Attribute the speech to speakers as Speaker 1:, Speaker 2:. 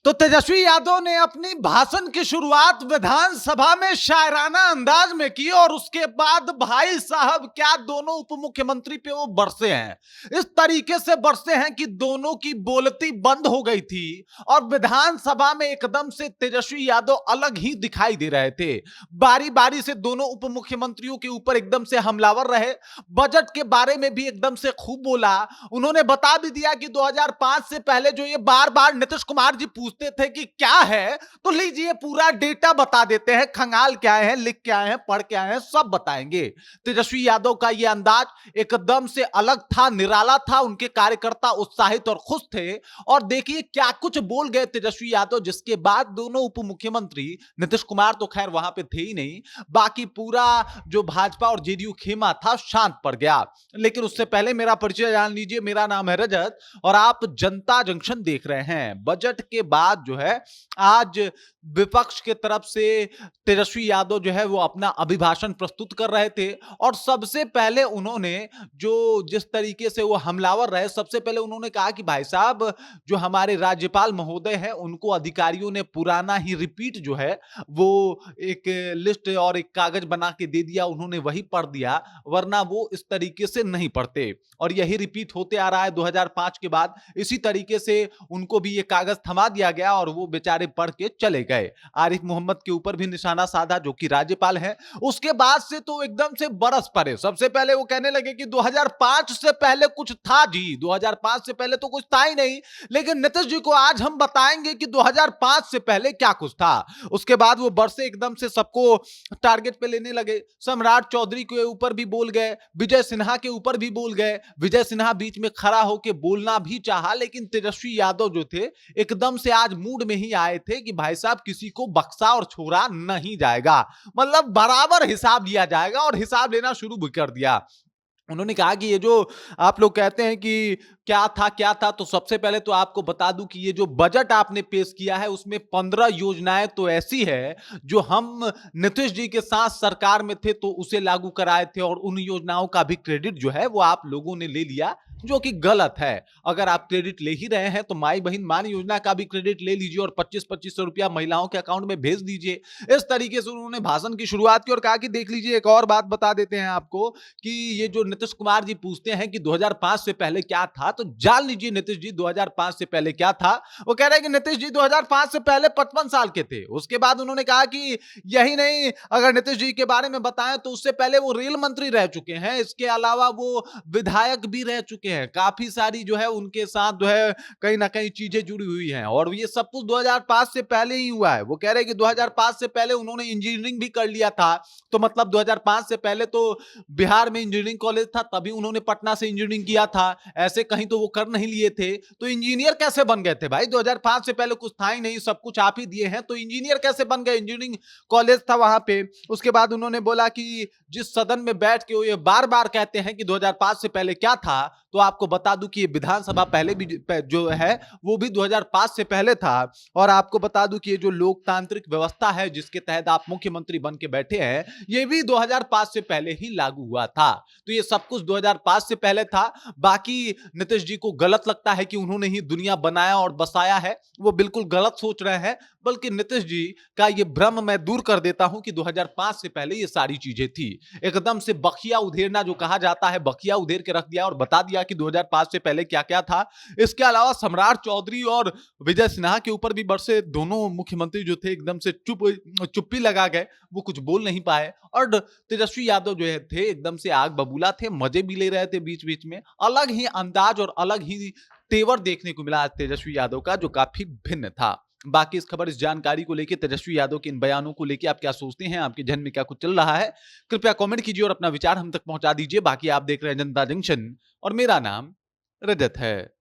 Speaker 1: तो तेजस्वी यादव ने अपनी भाषण की शुरुआत विधानसभा में शायराना अंदाज में की और उसके बाद भाई साहब क्या दोनों उप मुख्यमंत्री पे वो बरसे हैं। इस तरीके से बरसे हैं कि दोनों की बोलती बंद हो गई थी और विधानसभा में एकदम से तेजस्वी यादव अलग ही दिखाई दे रहे थे। बारी बारी से दोनों उप मुख्यमंत्रियों के ऊपर एकदम से हमलावर रहे। बजट के बारे में भी एकदम से खूब बोला। उन्होंने बता भी दिया कि 2005 से पहले जो ये बार बार नीतीश कुमार जी पूछते थे कि क्या है, तो लीजिए पूरा डेटा बता देते हैं, खंगाल क्या है, लिख क्या है, पढ़ क्या है, सब बताएंगे। तेजस्वी यादव का ये अंदाज एकदम से अलग था, निराला था। उनके कार्यकर्ता उत्साहित और खुश थे और देखिए क्या कुछ बोल गए तेजस्वी यादव, जिसके बाद दोनों उप मुख्यमंत्री, नीतीश कुमार तो खैर वहां पे थे ही नहीं, बाकी पूरा जो भाजपा और जेडीयू खेमा था शांत पड़ गया। लेकिन उससे पहले मेरा परिचय जान लीजिए। मेरा नाम है रजत और आप जनता जंक्शन देख रहे हैं। बजट के बाद जो है आज विपक्ष के तरफ से तेजस्वी यादव जो है वो अपना अभिभाषण प्रस्तुत कर रहे थे और सबसे पहले उन्होंने जो जिस तरीके से वो हमलावर रहे, सबसे पहले उन्होंने कहा कि भाई साहब जो हमारे राज्यपाल महोदय हैं उनको अधिकारियों ने पुराना ही रिपीट जो है वो एक लिस्ट और एक कागज बना के दे दिया, उन्होंने वही पढ़ दिया, वरना वो इस तरीके से नहीं पढ़ते और यही रिपीट होते आ रहा है 2005 के बाद। इसी तरीके से उनको भी ये कागज थमा दिया गया और वो बेचारे पढ़ के चले गए। आरिफ मोहम्मद के ऊपर भी निशाना साधा जो कि राज्यपाल है। उसके बाद से तो एकदम से बरस पड़े। सबसे पहले वो कहने लगे कि 2005 से पहले कुछ था जी, 2005 से पहले तो कुछ था ही नहीं, लेकिन नीतीश जी को आज हम बताएंगे कि 2005 से पहले क्या कुछ था। उसके बाद वो बरसे एकदम से सबको टारगेट पे लेने लगे। सम्राट चौधरी के ऊपर भी बोल गए, विजय सिन्हा के ऊपर भी बोल गए। विजय सिन्हा बीच में खड़ा होकर बोलना भी चाहा, लेकिन तेजस्वी यादव जो थे एकदम से आज मूड में ही आए थे कि भाई साहब किसी को बख्शा और छोड़ा नहीं जाएगा, मतलब बराबर हिसाब लिया जाएगा और हिसाब लेना शुरू भी कर दिया। उन्होंने कहा कि ये जो आप लोग कहते हैं कि क्या था, तो सबसे पहले तो आपको बता दूं कि ये जो बजट आपने पेश किया है उसमें 15 योजनाएं तो ऐसी है जो हम नीतीश जी के साथ सरकार में थे तो उसे लागू कराए थे और उन योजनाओं का भी क्रेडिट जो है वो आप लोगों ने ले लिया, जो कि गलत है। अगर आप क्रेडिट ले ही रहे हैं तो माई बहन मान योजना का भी क्रेडिट ले लीजिए और 25-2500 रुपया महिलाओं के अकाउंट में भेज दीजिए। इस तरीके से उन्होंने भाषण की शुरुआत की और कहा कि देख लीजिए, एक और बात बता देते हैं आपको कि ये जो नीतीश कुमार जी पूछते हैं कि 2005 से पहले क्या था, तो जान लीजिए नीतीश जी 2005 से पहले क्या था। वो कह रहे हैं कि नीतीश जी 2005 से पहले 55 साल के थे। उसके बाद उन्होंने कहा कि यही नहीं, अगर नीतीश जी के बारे में बताएं तो उससे पहले वो रेल मंत्री रह चुके हैं, इसके अलावा वो विधायक भी रह चुके हैं। काफी सारी जो है उनके साथ जो है कहीं ना कहीं चीजें जुड़ी हुई हैं और ये सब कुछ 2005 से पहले ही हुआ है। वो कह रहे हैं कि 2005 से पहले उन्होंने इंजीनियरिंग भी कर लिया था, तो मतलब 2005 से पहले तो बिहार में इंजीनियरिंग कॉलेज था, तभी उन्होंने पटना से इंजीनियरिंग किया था। ऐसे कहीं तो वो कर नहीं लिए थे, तो इंजीनियर कैसे बन गए थे भाई? 2005 से पहले कुछ था ही नहीं, सब कुछ आप ही दिए हैं, तो इंजीनियर कैसे बन गए? इंजीनियरिंग कॉलेज था वहां पे। उसके बाद उन्होंने बोला कि जिस सदन में बैठ के वो ये बार बार कहते हैं कि 2005 से पहले क्या था, तो आपको बता दूं कि ये विधानसभा पहले भी जो है वो भी 2005 से पहले था। और आपको बता दूं कि ये जो लोकतांत्रिक व्यवस्था है जिसके तहत आप मुख्यमंत्री बन के बैठे हैं, ये भी 2005 से पहले ही लागू हुआ था। तो ये सब कुछ 2005 से पहले था। बाकी नीतीश जी को गलत लगता है कि उन्होंने ही दुनिया बनाया और बसाया है, वो बिल्कुल गलत सोच रहे हैं। बल्कि नीतीश जी का ये भ्रम मैं दूर कर देता हूं कि 2005 से पहले ये सारी चीजें थी। एकदम से बखिया उधेरना जो कहा जाता है, बखिया उधेर के रख दिया और बता दिया कि 2005 से पहले क्या क्या था। इसके अलावा सम्राट चौधरी और विजय सिन्हा के ऊपर भी बरसे। दोनों मुख्यमंत्री जो थे एकदम से चुप्पी लगा गए, वो कुछ बोल नहीं पाए और तेजस्वी यादव जो थे एकदम से आग बबूला थे, मजे भी ले रहे थे बीच बीच में। अलग ही अंदाज और अलग ही तेवर देखने को मिला तेजस्वी यादव का, जो काफी भिन्न था। बाकी इस खबर, इस जानकारी को लेकर, तेजस्वी यादव के इन बयानों को लेकर आप क्या सोचते हैं? आपके जहन में क्या कुछ चल रहा है? कृपया कमेंट कीजिए और अपना विचार हम तक पहुंचा दीजिए। बाकी आप देख रहे हैं जनता जंक्शन और मेरा नाम रजत है।